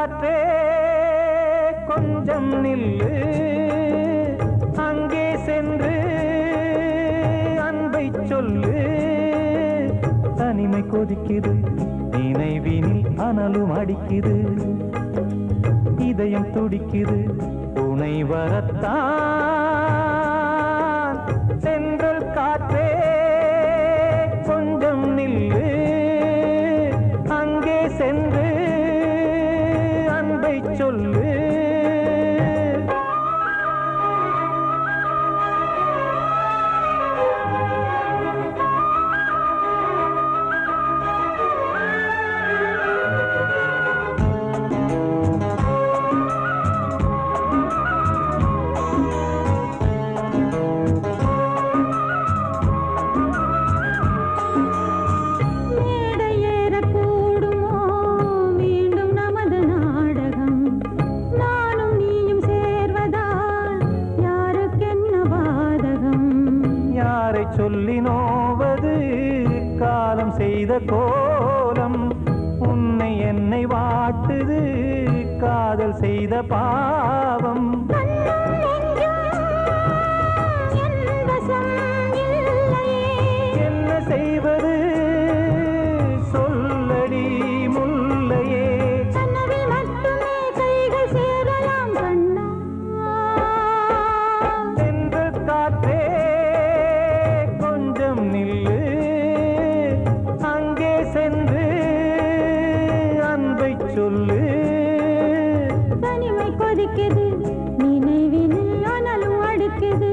காற்றே கொஞ்சம் நில்லு, அங்கே சென்று அன்பை சொல்லு. தனிமை கொதிக்குது, நினைவினில் அனலும் அடிக்குது, இதயம் துடிக்குது துணை வரத்தான். சென்றல் காற்றே கொஞ்சம் நில்லு, அங்கே சென்று அன்பை சொல்லு. சொல்லி நோவது காலம் செய்த கோலம், உன்னை என்னை வாட்டுது காதல் செய்த பாவம். என்ன செய்வது சொல்லடி முல்லையே, சென்ற காற்றே நில்லு, அங்கே சென்று அன்பை சொல்லு. தனிமை கொதிக்குது, நினைவினில் அனலும் அடிக்குது,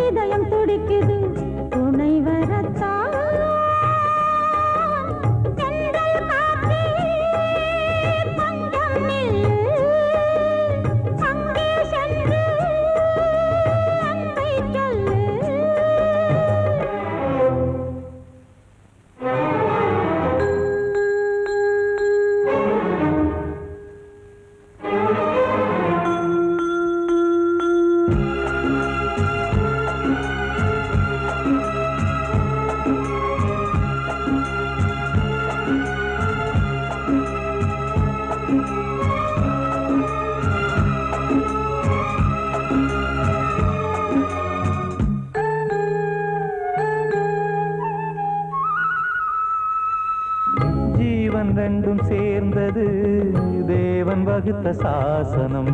இதயம் துடிக்குது துணை வரத்தான். சென்றல் காற்றே கொஞ்சம் நில்லு, அங்கே சென்று அன்பை சொல்லு. ஜீவன் ரெண்டும் சேர்ந்தது தேவன் வகுத்த சாசனம்.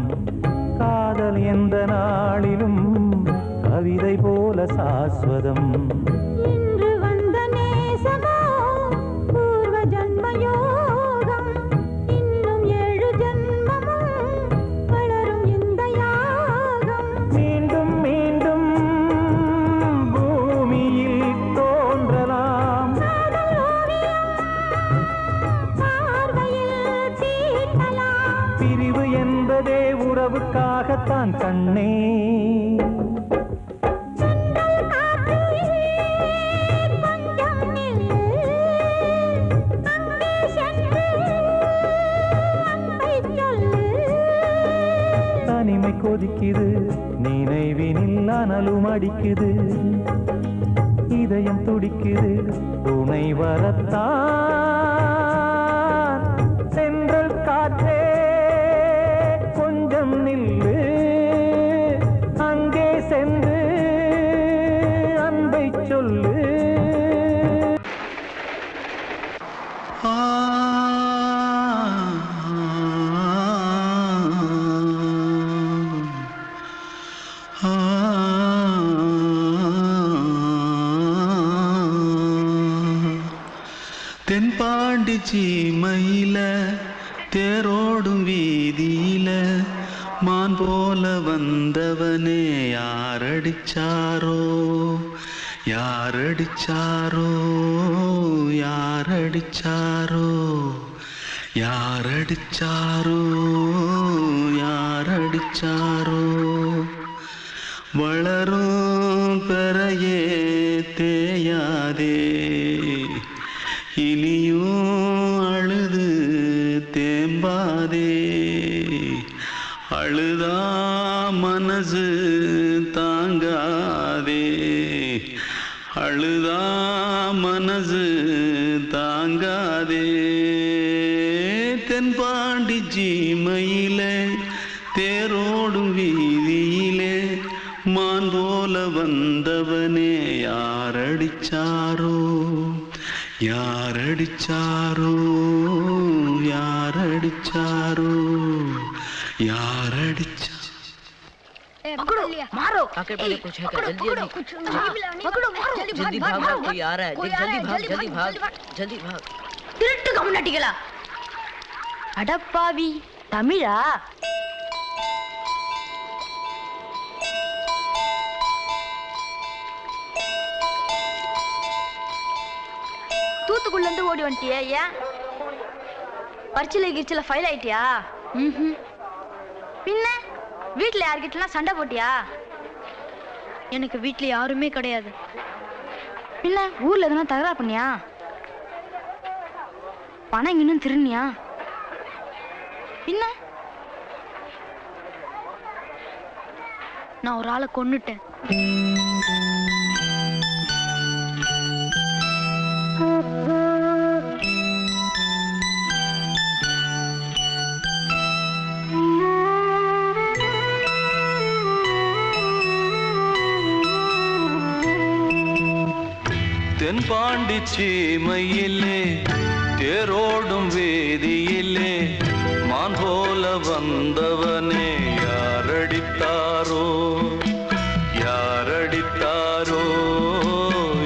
காதல் எந்த நாளிலும் கவிதை போல சாஸ்வதம். இன்று வந்த நேசமோ பூர்வ ஜன்ம யோகம், இன்னும் 7 ஜன்மமும் வளரும் இந்த யாகம். மீண்டும் மீண்டும் பூமியில் தோன்றலாம், பிரிவு என்பதே உறவுக்காகத்தான் கண்ணே. தனிமை கொதிக்குது, நினைவினில் அனலும் அடிக்குது, இதயம் துடிக்குது துணை வரத்தான். சென்றல் காற்றே கொஞ்சம் நில்லு, அங்கே சென்று அன்பை சொல்லு. தென்பாண்டி சீமையில தேரோடும் வீதியில மான் போல வந்தவனே யாரடிச்சாரோ யாரடிச்சாரோ யாரடிச்சாரோ யாரடிச்சாரோ யாரடிச்சாரோ. வளரும் பெறையே தேயாதே, இனியும் அழுது தேம்பாதே. அழுதா மனசு தாங்காதே, அழுதா மனசு தாங்காதே. தென் தென்பாண்டி ஜீமையிலே தேரோடும் வீதியிலே மான் போல வந்தவனே யாரடிச்சாரோ யாரடிச்சாரோ யாரடிச்சாரோ யாரடிச்சா पकड़ो मारो आके पहले कुछ है क्या जल्दी जल्दी पकड़ो मारो जल्दी भाग भाग कोई आ रहा है जल्दी भाग जल्दी भाग திருட்டு கம்னாட்டிகளா அடப்பாவி தமிழா தூத்துக்குள்ள இருந்து ஓடி வந்துட்டியா ஏன் பரிச்சையில கிரிச்சில ஃபைல் ஆயிட்டியா பின்ன வீட்ல யார்கிட்டலாம் சண்டை போட்டியா எனக்கு வீட்ல யாருமே கிடையாது பின்ன ஊர்ல எதுனா தகராறு பண்ணியா பணம் இன்னும் திருநியா பின்ன நான் ஒரு ஆளை கொன்னுட்டேன் தென்பாண்டி சீமையிலே தேரோடும் வேதியிலே மான் போல வந்தவனே யாரடித்தாரோ யாரடித்தாரோ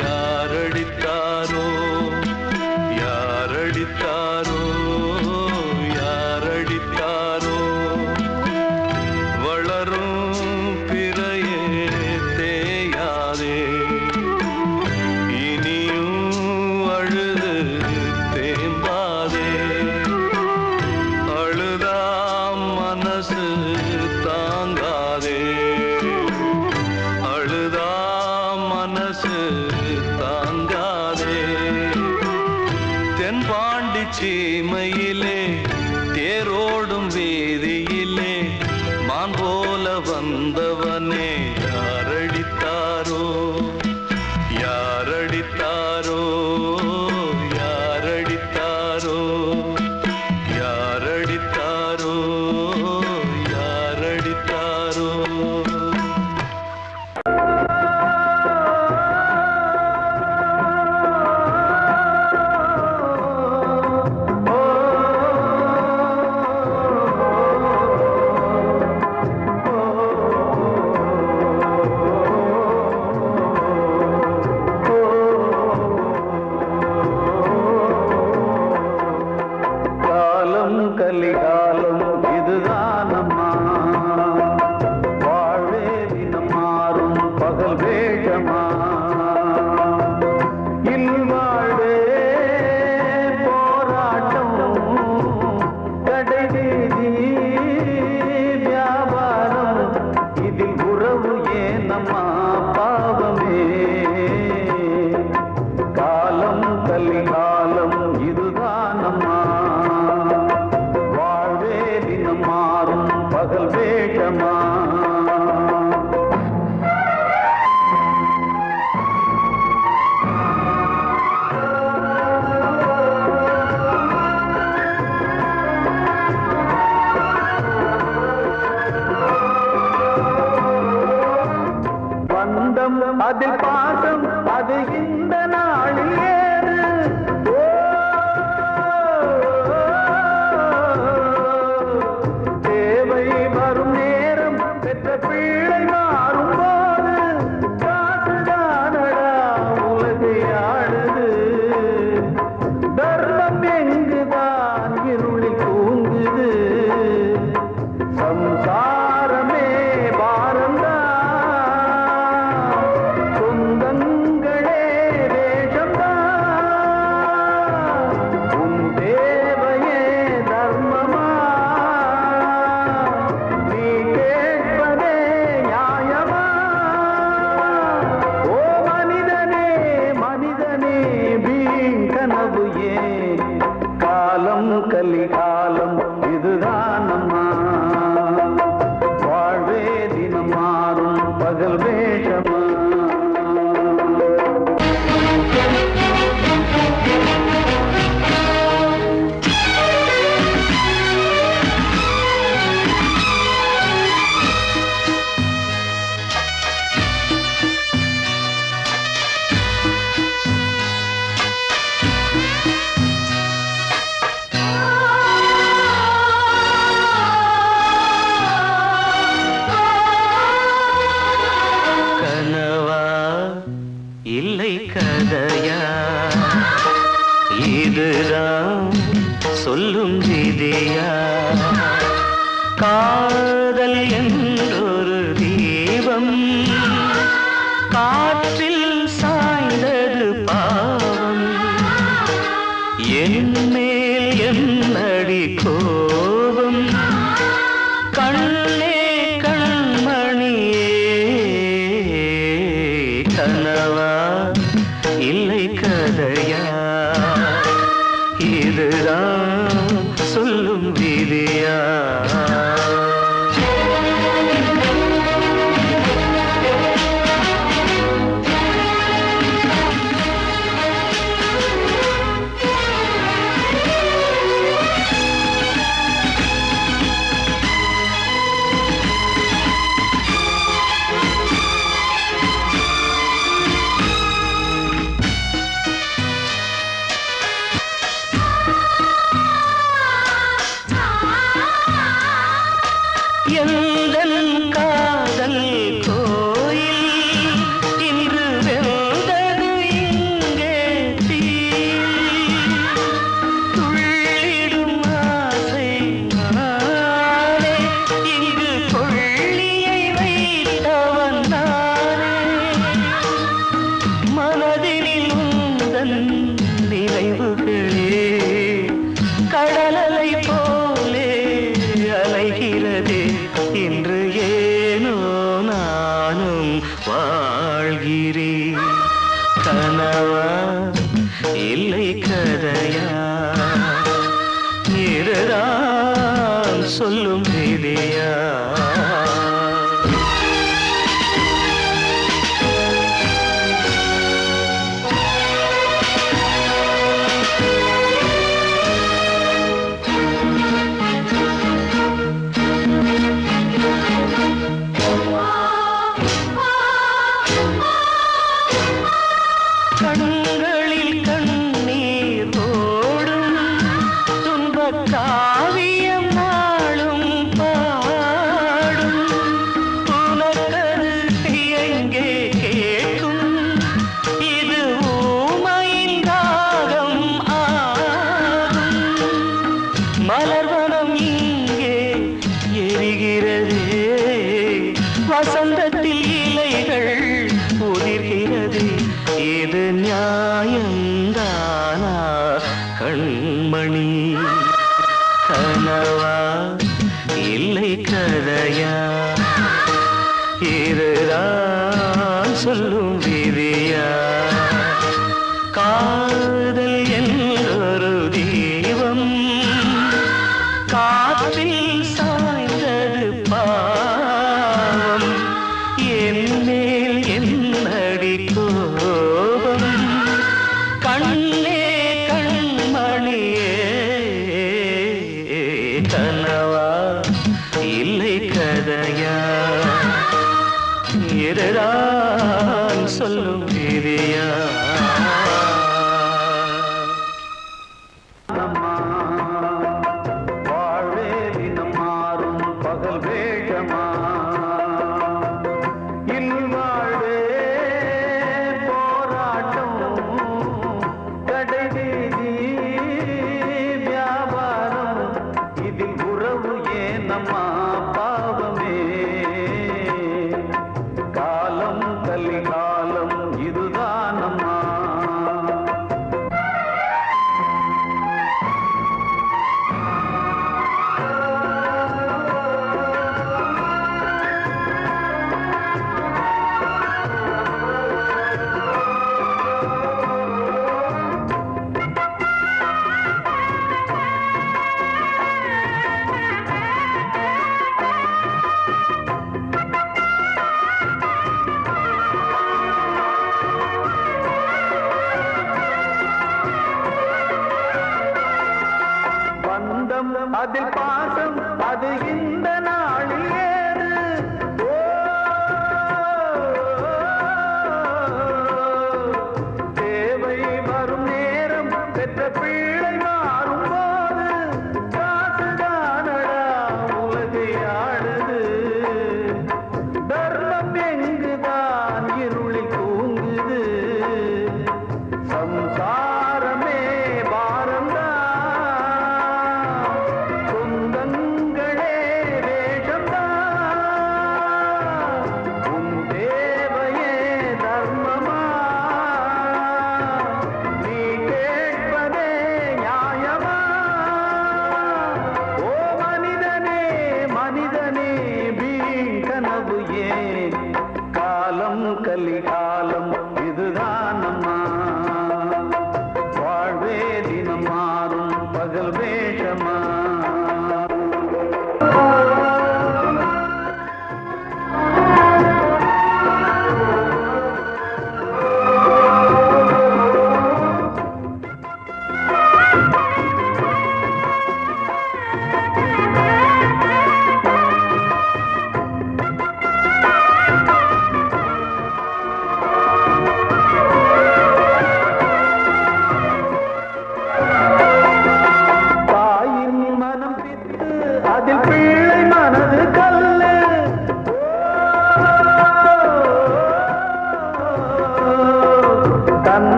யாரடித்தாரோ யாரடித்தாரோ யாரடித்தாரோ வளரும் பிறையே தேயாதே சீமையிலே தேரோடும் வேதியிலே மான் போல வந்தவனே யாரடித்தாரோ யாரடித்தாரோ யாரடித்தாரோ யாரடித்தாரோ யாரடித்தாரோ கலிகாலம் இதுதானம்மா வாழ்வே தினம் மாறும் பகல் வேஷமா இல்வாழ்வே போராட்டம் கடைவீதி வியாபாரம் இதில் உறவு ஏனம்மா பாவமே காலம் கலிகாலம் இதுதானம்மா மாறும் பகல் வேஷமா பந்தம் அதில் பாசம் அது இந்த நாளில் ஏறு பிள்ளை மாறும் போது காசுதானடா உலகை ஆடுது தர்மம் எங்குதான் இருளில் தூங்குது சம்சாரமே பாரம்தான் சொந்தங்களே வேஷம்தான் உன் தேவையே தர்மமா கலிகாலம் இதுதானம்மா வாழ்வே தினம் மாறும் பகல் வேஷமா இதுதான் சொல்லும் விதியா காதல் என்றொரு தீபம் காற்றில் சாய்ந்தது பாவம் என் மேல் என்னடி கோபம் கண்ணே கண்மணியே கனவா இல்லை கதையா இதுதான் சொல்லும் விதியா எந்தன் காதல் கோயில் இன்று வெந்தது இங்கே தீ துள்ளிடும் ஆசை நானே இங்கு கொள்ளியை வைத்தவன் நானே மனதினில் உந்தன் நினைவுகளே கடலலை போலே அலைகிறதே இன்று ஏனோ நானும் வாழ்கிறேன் கனவா இல்லை கதையா இதுதான் சொல்லும் விதியா கண்களில் கண்ணீர் ஓடும் துன்பக் காவியம் நாளும் பாடும் உனக்கது எங்கே கேட்கும் இது ஊமையின் ராகம் ஆகும் மலர்வனம் இங்கே எரிகிறதே வசந்தத்தில் இலைகள் உதிர்கிறது இது நியாயந்தானா கண்மணி கனவா இல்லை கதையா இதுதான் சொல்லும் விதியா காதல் என்றொரு தீபம் காற்றில் சாய்ந்தது பாவம் என் மேல் என்னடி கோபம் கண்ணே கண்மணியே கனவா இல்லை கதையா இதுதான் சொல்லும் விதியா வாழ்வே தினம் மாறும் பகல் வேகமா இல்வாழ்வே போராட்டம் கடைவீதி வியாபாரம் இதில் உறவு ஏனம்மா பாவமே காலம் கலிகாலம் இதுதானம்மா பந்தம் அதில் பாசம் அது இந்த நாளில் ஏது தேவை வரும் நேரம் பெற்ற பிள்ளை மாறும் போது காசுதானடா உலகை ஆடுது தர்மம் எங்குதான் இருளில் தூங்குது சம்சாரமே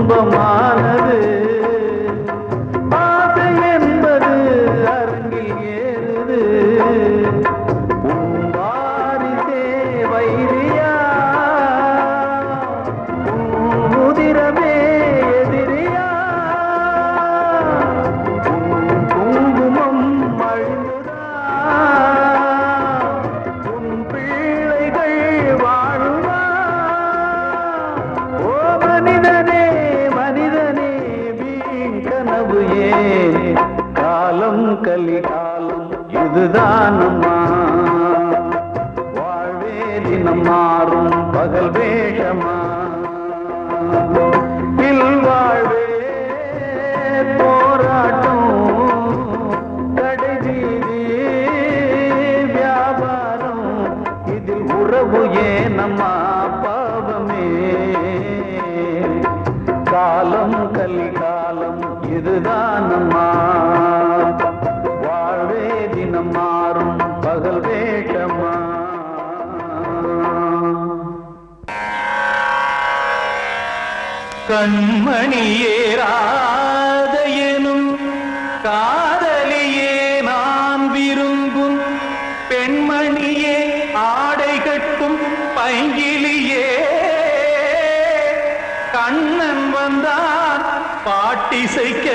துன்பமானது ஆசை என்பது அரங்கில் ஏறுது உன் வாரிசே வைரியா உன் உதிரமே எதிரியா உன் குங்குமம் அழுதா உன் பிள்ளைகள் வாழுவா ஓ மனிதனே மனிதனே வீண் கனவு ஏன் காலம் கலிகாலம் இதுதான் அம்மா வாழ்வே தினம் மாறும் பகல் வேஷமா இல்வாழ்வே போராட்டம் கடைவீதி வியாபாரம் இதில் உறவு ஏனம்மா பாவமே காலம் கலிகாலம் இதுதான் அம்மா வாழ்வே தினம் மாறும் பகல் வேஷமா கண்மணியேராத எனும் காதலியே நான் விரும்பும் பெண்மணியே ஆடை கட்டும் பைங்கிலியே கண்ணன் வந்தான் பாட்டிசைக்க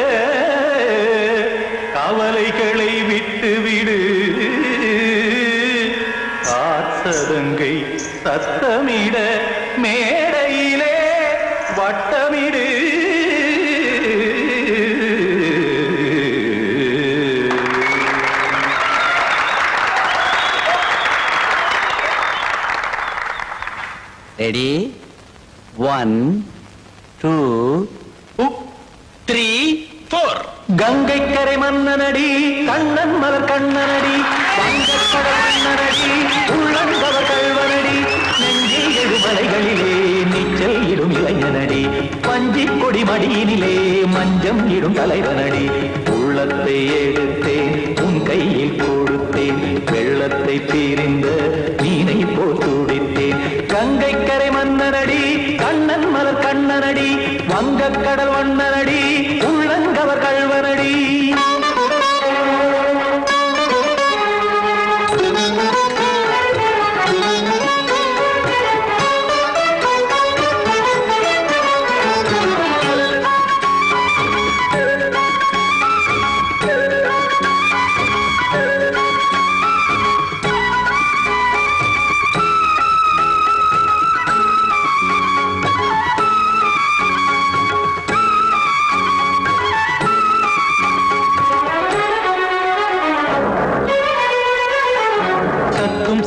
கவலைகளை விட்டுவிடு காசதங்கை சத்தமிட மேடையிலே வட்டமிடு ரெடி 1 2 3 4 கங்கை கரை மன்னனடி கண்ணன் மலர் கண்ணனடி வங்கக்கடல் மன்னனடி உள்ளங்கவர் கல்வனடி நெஞ்சில் எழுமலைகளிலே நீச்சல் இடும் இளைஞனடி பஞ்சிக் கொடி மடியினிலே மஞ்சம் இடும் தலைவனடி உள்ளத்தை எடுத்தேன் உன் கையில் கொடுத்தேன் வெள்ளத்தை பிரிந்த மீனை போல் துடித்தேன் கங்கை கரை மன்னனடி கண்ணன் மலர் கண்ணனடி வங்கக்கடல் வண்ணனடி உள்ளங்கவர் கல்வனடி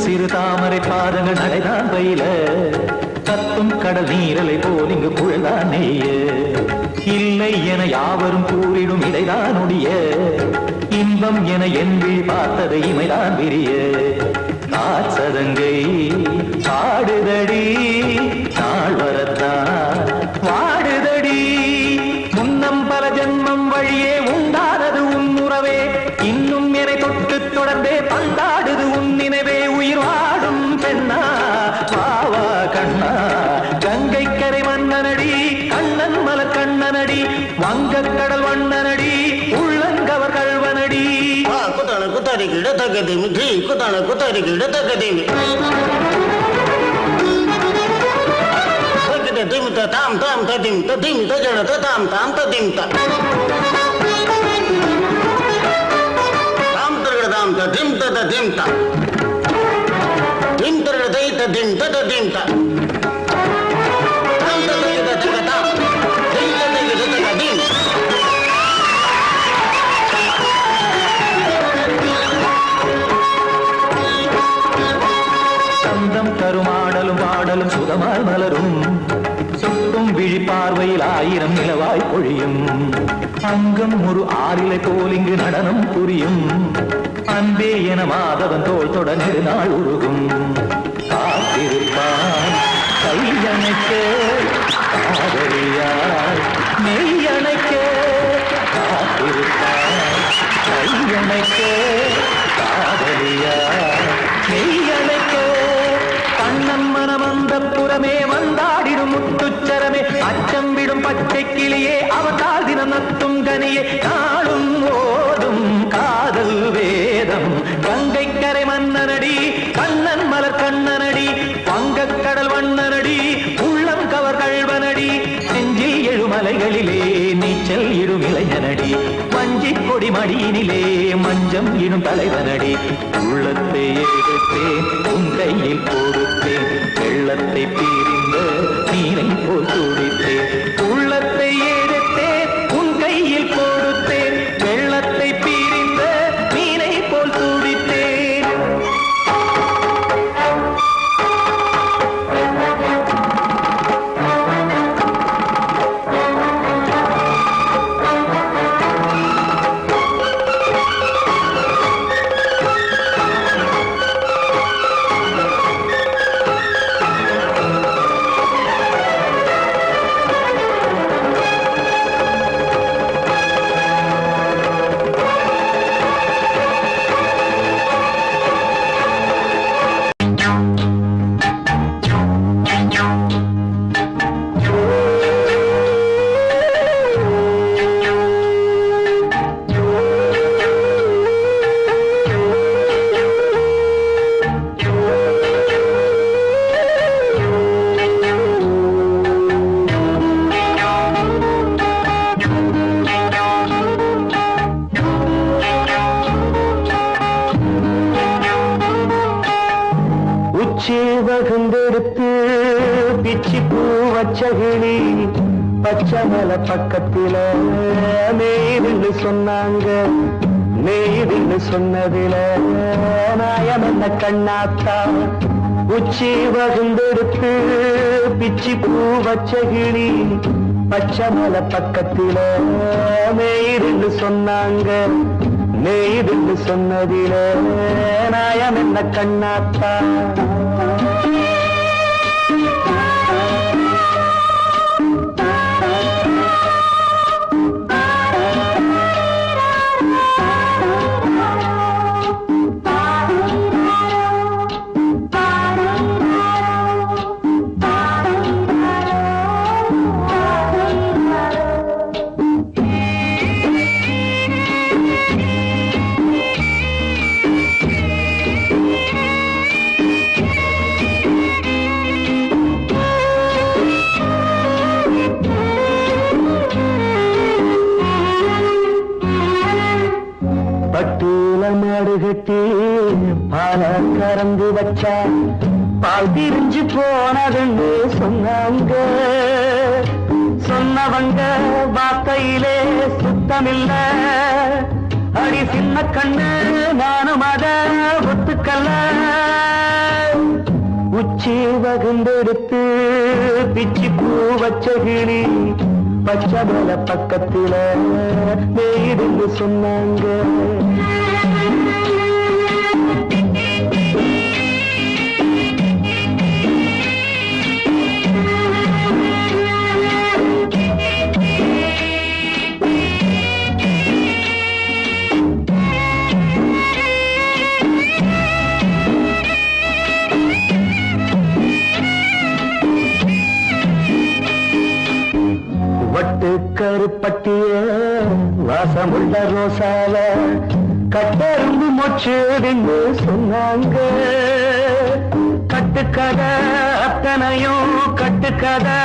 சிறு தாமரை பாதங்கள் நடைதான் பயில கத்தும் கடல் நீரலை போல் இங்கு குழல்தான் நெய்ய இல்லை என யாவரும் கூறிடும் இடைதான் உடைய இன்பம் என என்பி பார்த்ததை இமைதான் விரிய காசதங்கை பாடுதடி நாள் வரத்தான் வாடுதடி முன்னம் பல ஜென்மம் வழியே உண்டானது உன் உறவே இன்னும் என்னை தொட்டு தொடர்ந்தே பந்தாடுது உன் நினைவே உயிர் வாடும் பெண்ணா பாவா கண்ணா கங்கை கரை மன்னனடி கண்ணன் மலர் கண்ணனடி வங்கக்கடல் வண்ணனடி உள்ளங்கவர் கல்வனடி குத்தான குத்தாரி கிட தகதிமி ட்ரீ குத்தான குத்தாரி கிட தகதிமி திமித தாம் தாம் ததிம் ததிம் தஜன தாம் தாம் ததிம் தாம் தரகட தாம் ததிம் ததிம் தாம் திம் தரகட தை ததிம் ததிம் தாம் தாம் ததிம் ததிம் தாம் தை ததிம் ததிம் சந்தம் கருமாடலும் பாடலும் சுதமால் மலரும் சொட்டும் விழி பார்வையில் ஆயிரம் நிலவாய் பொழியும் அங்கம் ஒரு ஆறிலை போல் இங்கு நடனம் புரியும் அன்பே என மாதவன் தோள் தொட நெடுநாள் உருகும் காத்திருப்பான் கையணைக்க காதலியார் மெய்யணைக்க காத்திருப்பான் கையணைக்க காதலியார் மெய்யணைக்க கண்ணன் மனமந்த புறமே வந்தாடிடும் முத்துச்சரமே அச்சம் விடும் பச்சை கிளியே அவதால் தினம் நத்தும் கனியே நாளும் ஓதும் காதல் வேதம் கங்கை கரை மன்னனடி கண்ணன் மலர் கண்ணனடி வங்கக் கடல் வண்ணனடி உள்ளம் கவர் கழ்வனடி நெஞ்சில் எழுமலைகளிலே நீச்சல் இடும் இளைஞனடி வஞ்சி கொடி மடியினிலே மஞ்சம் இடும் தலைவனடி உள்ளத்தை எடுத்தேன் உன் கையில் கொடுத்தேன் வெள்ளத்தை பிரிந்த நீரை போல் துடித்தேன் உள்ளத்தை எடுத்தேன் உன் கையில் கொடுத்தேன் வெள்ளத்தை பிரிந்த நீரை போல் துடித்தேன். வகுந்தெடுத்து பிச்சி பூ வச்சகிளி பச்சமல பக்கத்தில மேய்துன்னு சொன்னாங்க. மேய்துன்னு சொன்னதில நாயம் என்ன கண்ணாத்தா உச்சி வகுந்தெடுத்து பிச்சி பூ வச்சகிளி பச்சமல பக்கத்தில மேய்துன்னு சொன்னாங்க. மேய்துன்னு சொன்னதில நாயம் என்ன கண்ணாத்தா கட்டி பால கறந்து வச்சா பால் திரிஞ்சு போனதுன்னு சொன்னாங்க. சொன்னவங்க வார்த்தையிலே சுத்தமில்ல. அடி சின்ன கண்ணு நானும் அத ஒத்துக்கல்ல. உச்சி வகுந்தெடுத்து பிச்சி பூ வச்ச கிளி பச்சமல பக்கத்தில மேய்துன்னு சொன்னாங்க. வட்டு கருப்பட்டிய வாசமுள்ள ரோசாவ கட்டெரும்பு மொச்சுடுன்னு சொன்னாங்க. கட்டுக்கதை அத்தனையும் கட்டுக்கதை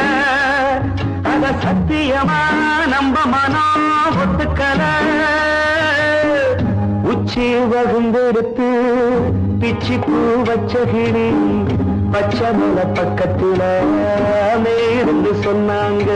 அத சத்தியமா நம்ப மனம் ஒத்துக்கதை. உச்சி வகுந்தெடுத்து பிச்சி பூ வச்ச கிளி பச்சமல பக்கத்தில மேருந்து சொன்னாங்க.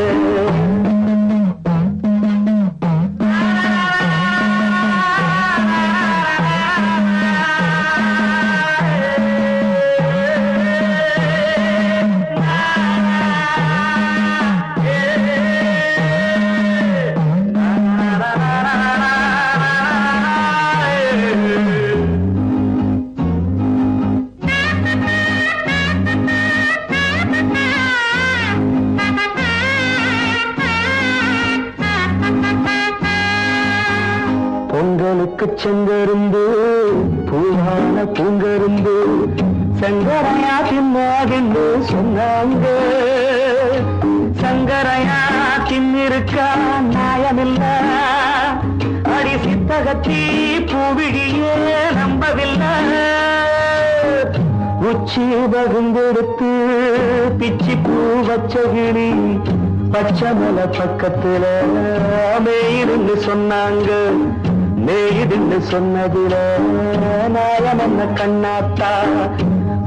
பொங்கலுக்கு செங்கருந்து பூவான பூங்கருந்து சங்கரையா தின்னாகின்னு சொன்னாங்க. சங்கரையா தின்ன இருக்கா நியாயமில்ல அடி சித்தகத்தி பூவிழியே நம்பவில்லை உச்சி பகுந்தெடுத்து பிச்சி பூ வச்ச கிளி பச்சை மலை பக்கத்துல மேயிருந்து சொன்னாங்க மேயிருந்து சொன்னதுல நாயம் என்ன கண்ணாத்தா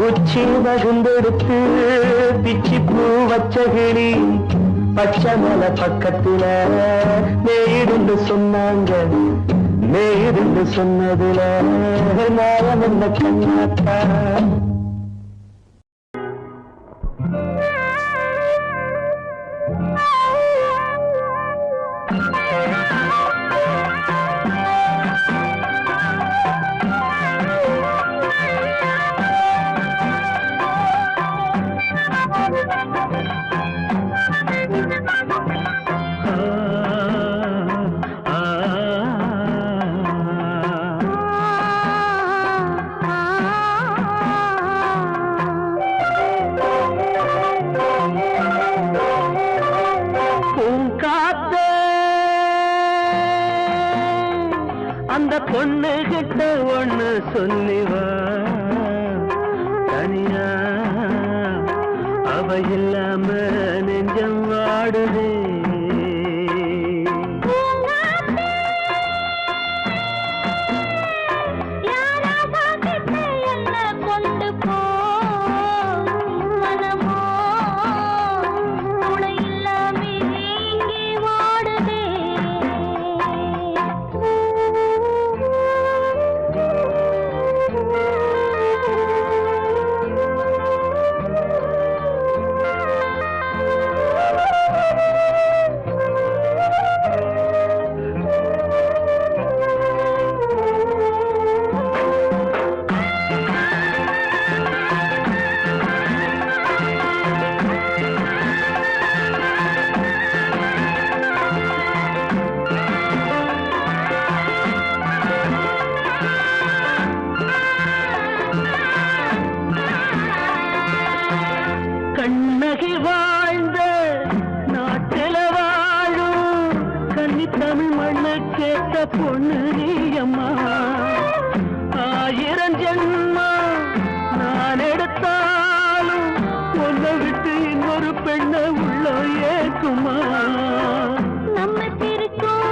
உச்சி பகுந்தெடுத்து பிச்சி பூ வச்ச கிளி பச்சை மலை பக்கத்துல மேயிருந்து சொன்னாங்க மேயிருந்து சொன்னதுல நாயம் என்ன கண்ணாத்தா அந்த பொண்ணு கிட்ட ஒண்ணு சொல்லிவா தனியா அவ இல்லாம நெஞ்சம் வாடுதே கண்ணகி வாழ்ந்த நாட்டில வாழும் கன்னி தமிழ் மண்ணு கேட்ட பொண்ணு நீயம்மா 1000 ஜென்மா நான் எடுத்தாலும் ஒன்ன விட்டு இன்னொரு பெண்ணை உள்ள ஏக்குமா நம்ம திருக்கும்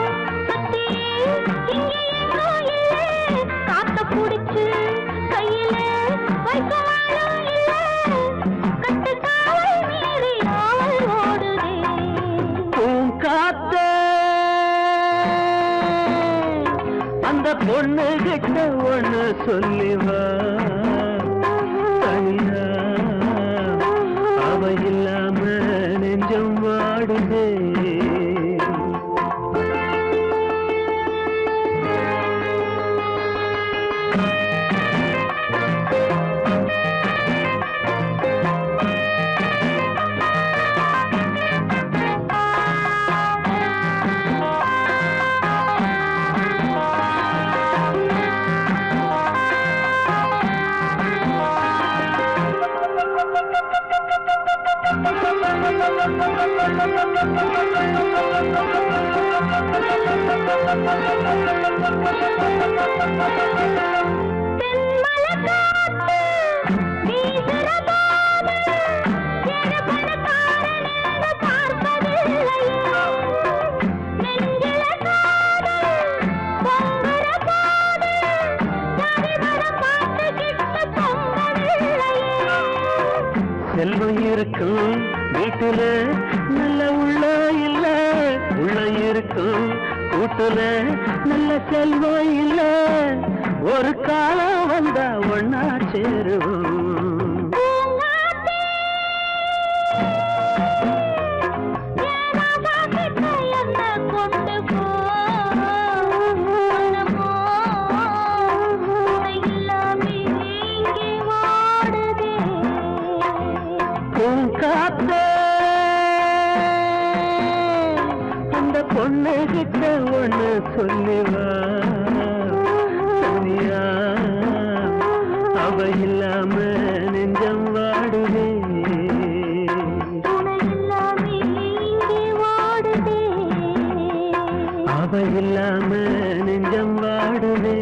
காத்த புடிச்சு கையில வைக்கவாலும் அந்த பொண்ணு கிட்ட ஒண்ணு சொல்லிவா தனியா அவ இல்லாம நெஞ்சம் வாடுதே செல்வம் இருக்கும் வீட்டுல நல்ல உள்ள இல்ல உள்ள இருக்கும் கூட்டுல நல்ல செல்வம் இல்ல ஒரு காலம் வந்தா ஒன்னா சேருவோம் அந்த பொண்ணு கிட்ட ஒண்ணு சொல்லிவா தனியா அவ இல்லாம நெஞ்சம் வாடுதே வாடுதே இல்லாம நெஞ்சம் வாடுதே.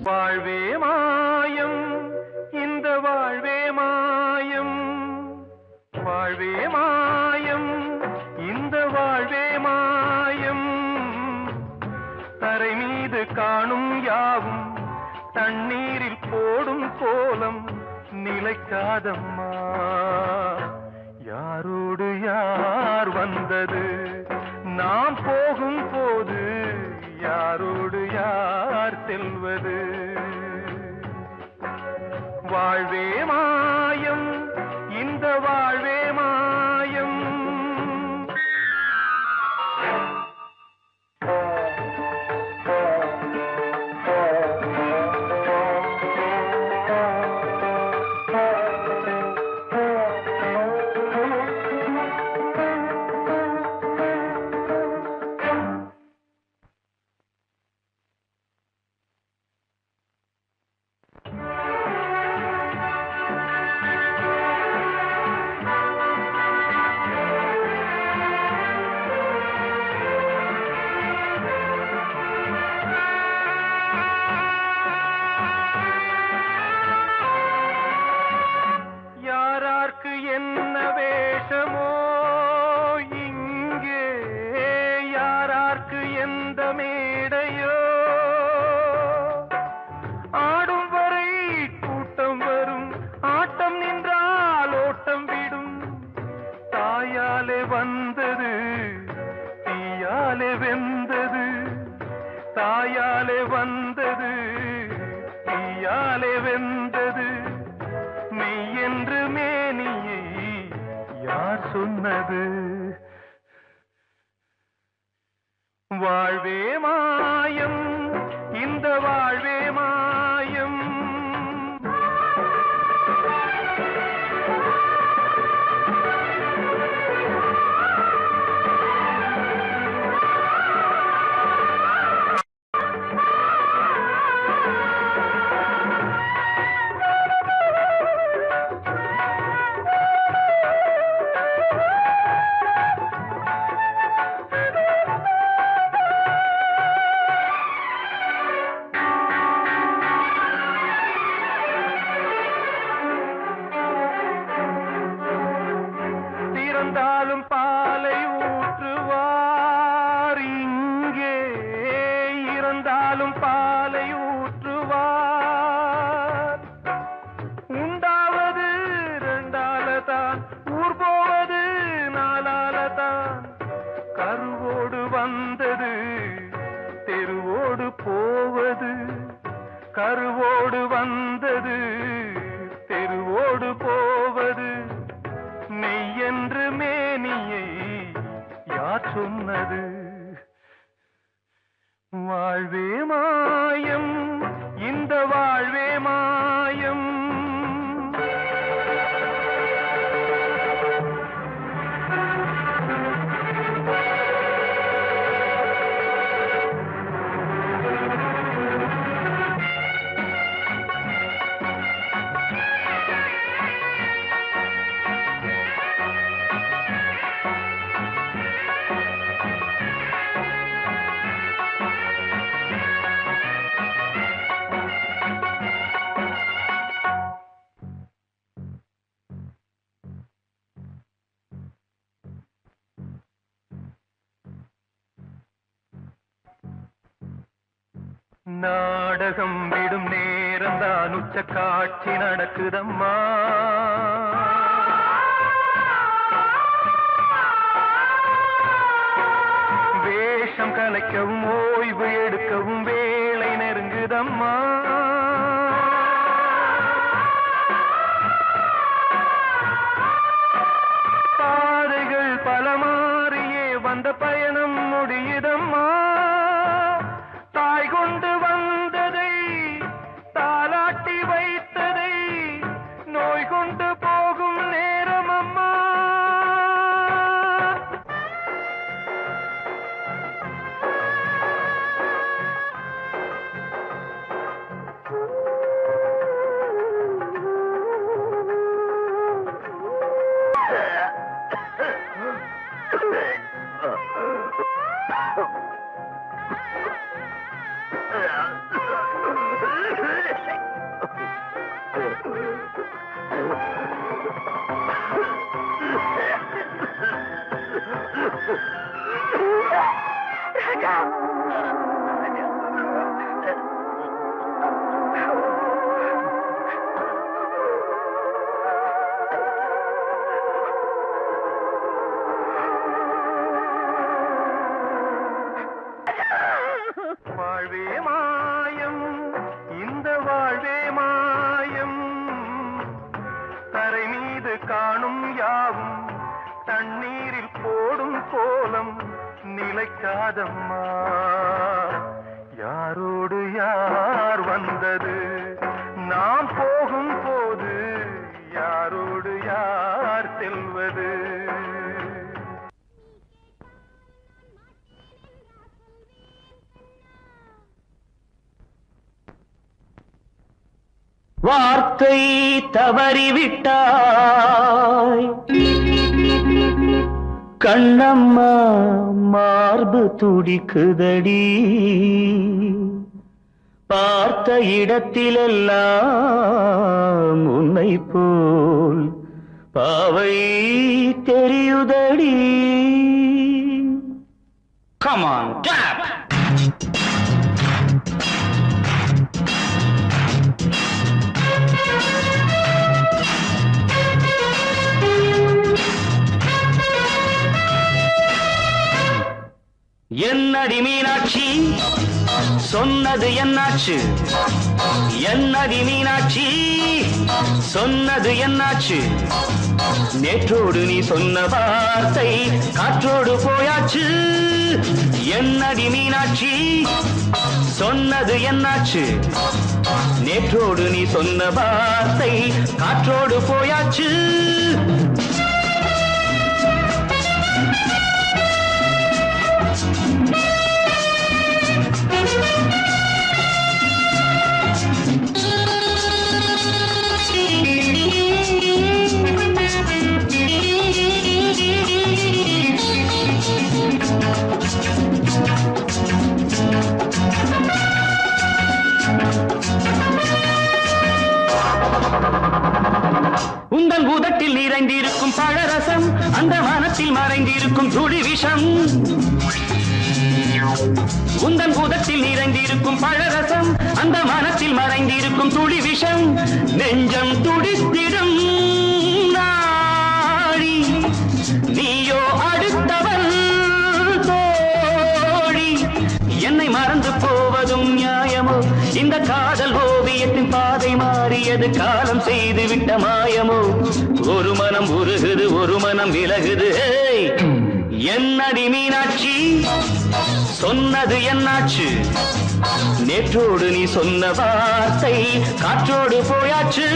வாழ்வே மாயம், இந்த வாழ்வே மாயம், வாழ்வே மாயம், இந்த வாழ்வே மாயம். தரை மீது காணும் யாவும் தண்ணீரில் போடும் கோலம் நிலைக்காதம்மா. யாரோடு யார் வந்தது நாம் போகும் போது, யாரோடு யார் செல்வது? வாழ்வே மாயம், இந்த வாழ்வே மாயம். வந்தது தெருவோடு போவது கருவோடு வந்தது தெருவோடு போவது மெய்யென்று மேனியை யார் சொன்னது வாழ்வே மாயம் இந்த வாழ்வே மாயம் நாடகம் விடும் நேரம் தான் உச்ச காட்சி நடக்குதம்மா வேஷம் கலைக்கவும் ஓய்வு எடுக்கவும் வேளை நெருங்குதம்மா பாதைகள் பல மாறியே வந்த பயணம் முடியுதம்மா தாய் கொண்டு வந்ததை தாலாட்டி வைத்ததை நோய் கொண்டு போகும் நேரம் அம்மா வாழ்வே மாயம் இந்த வாழ்வே மாயம் தரை மீது காணும் யாவும் தண்ணீரில் போடும் கோலம் நிலைக்காதம்மா யாரோடு யார் வந்தது நாம் போகும் போது யாரோடு யார் செல்வது வார்த்தை தவறிவிட்டாய் கண்ணம்மா மார்பு துடிக்குதடி பார்த்த இடத்திலெல்லாம் உன்னை போல் பாவை தெரியுதடி Come on, tap! என்னடி மீனாட்சி சொன்னது என்னாச்சு என்னடி மீனாட்சி சொன்னது என்னாச்சு நேற்றோடு நீ சொன்ன வார்த்தை காற்றோடு போயாச்சு என்னடி மீனாட்சி சொன்னது என்னாச்சு நேற்றோடு நீ சொன்ன வார்த்தை காற்றோடு போயாச்சு உந்தன் உதட்டில் நிறைந்திருக்கும் பழரசம் அந்த மனத்தில் மறைந்திருக்கும் துளி விஷம் உந்தன் உதட்டில் நிறைந்திருக்கும் பழரசம் அந்த மனத்தில் மறைந்திருக்கும் துளி விஷம் நெஞ்சம் துடித்திடும் நாடி நீயோ அடுத்தவன் தோழி இது காலம் செய்து விட்ட மாயமோ ஒரு மனம் உருகுது ஒரு மனம் விலகுது ஏய், என்னடி மீனாட்சி சொன்னது என்னாச்சு நேற்றோடு நீ சொன்ன வார்த்தை காற்றோடு போயாச்சு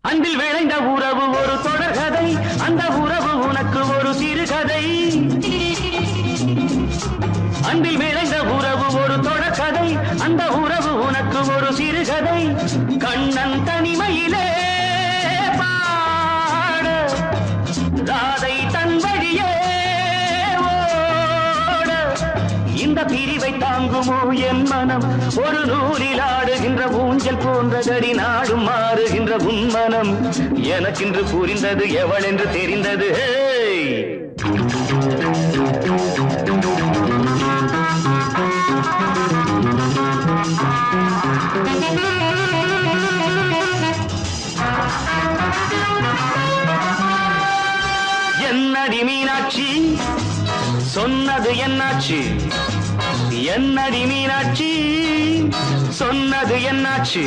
அன்பில் விளைந்த உறவு ஒரு தொடர்கதை அந்த உறவு உனக்கு ஒரு சிறுகதை அன்பில் விளைந்த உறவு ஒரு தொடர்கதை அந்த உறவு உனக்கு ஒரு சிறுகதை கண்ணன் தனிமையிலே பாட ராதை தன் வழியே ஓட இந்த பிரிவை தாங்குமோ என் மனம் ஒரு நூலில் ஆடுகின்ற ஊஞ்சல் போன்றதடி நாடும் மாறுகின்ற உன்மனம் எனக்கென்று புரிந்தது எவள் என்று தெரிந்தது ஹேய்! என்னடி மீனாட்சி சொன்னது என்னாச்சு என்னடி மீனாட்சி சொன்னது என்னாச்சு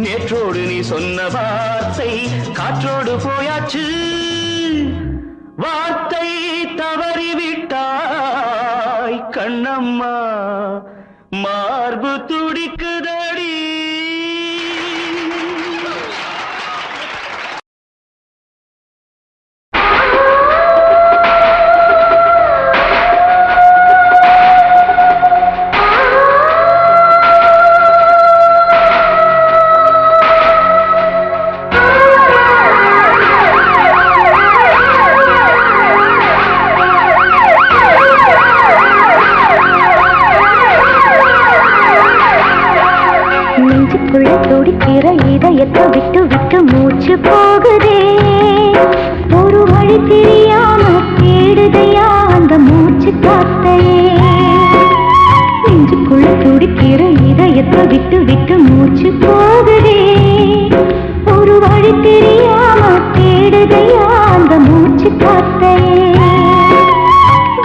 நேற்றோடு நீ சொன்ன வார்த்தை காற்றோடு போயாச்சு வார்த்தை தவறிவிட்டாய் கண்ணம்மா மார்பு துடிக்குதடி துடிக்கிற இதயத்தை விட்டு விட்டு மூச்சு போகுதே ஒரு வழி தெரியாம தேடுதையா அந்த மூச்சு காத்தையே நெஞ்சுக்குள்ள துடிக்கிற இதயத்தை விட்டு விட்டு மூச்சு போகுதே ஒரு வழி தெரியாம தேடுதையா அந்த மூச்சு காத்தையே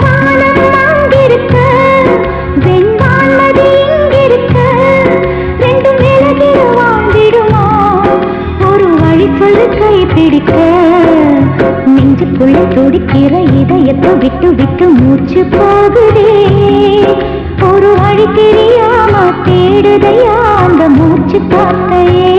வானம் அங்கிருக்க வெண்வான்மதி இங்கிருக்க சொல்லு கை பிடிக்க நெஞ்சுக்குள்ள துடிக்கிற இதயத்தை விட்டு விட்டு மூச்சு போகுதே ஒரு வழி தெரியாம தேடுதையா அந்த மூச்சு காத்தையே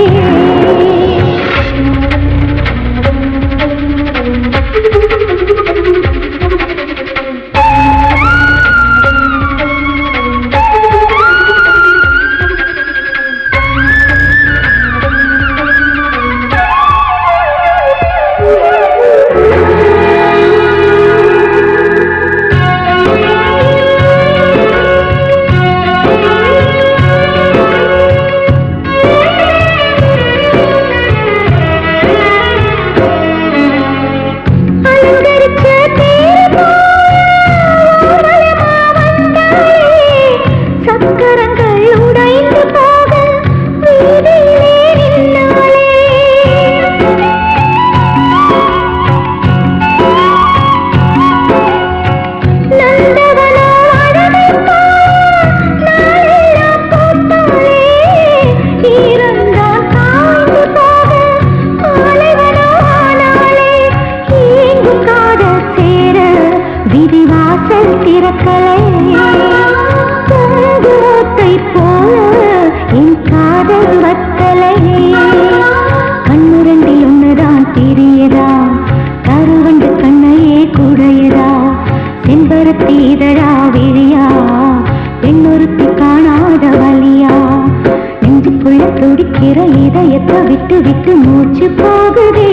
விட்டு விட்டு மூச்சு போகுதே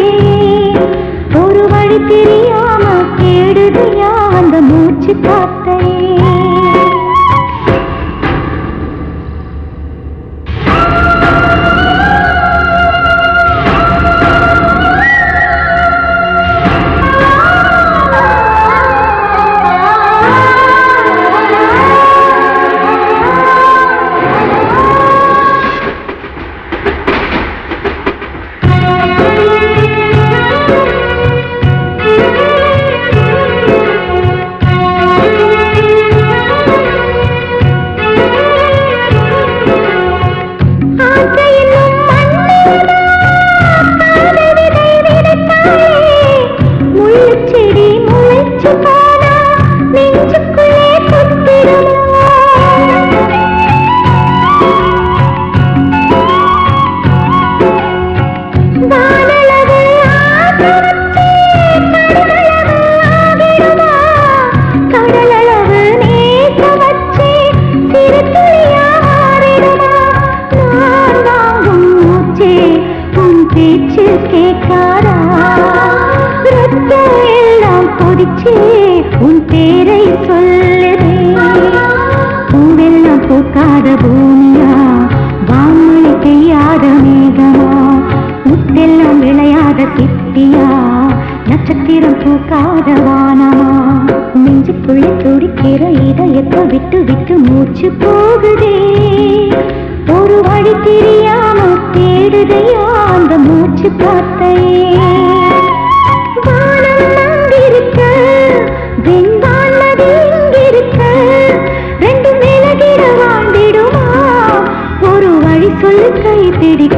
ஒரு வழி தெரியாம தேடுதையா அந்த மூச்சு காத்தையே மூச்சு உன் பேரை சொல்லுதே. பூவெல்லாம் பூக்காத பூமியா, வான்மொழி பெய்யாத மேகமா, முத்தெல்லாம் விளையாத சிப்பியா, நட்சத்திரம் பூக்காத வானமா. நெஞ்சுக்குள்ளே துடிக்கிற இதயத்தை விட்டு விட்டு மூச்சு போகுதே. ஒரு வழி தெரியாம தேடுதையா அந்த மூச்சு காத்தையே. வானம் அங்கிருக்க, வெண்வானது இங்கிருக்க, ரெண்டு மேலகிட வாழ்ந்திடுமா? ஒரு வழி சொல்லு கை பிடிக்க.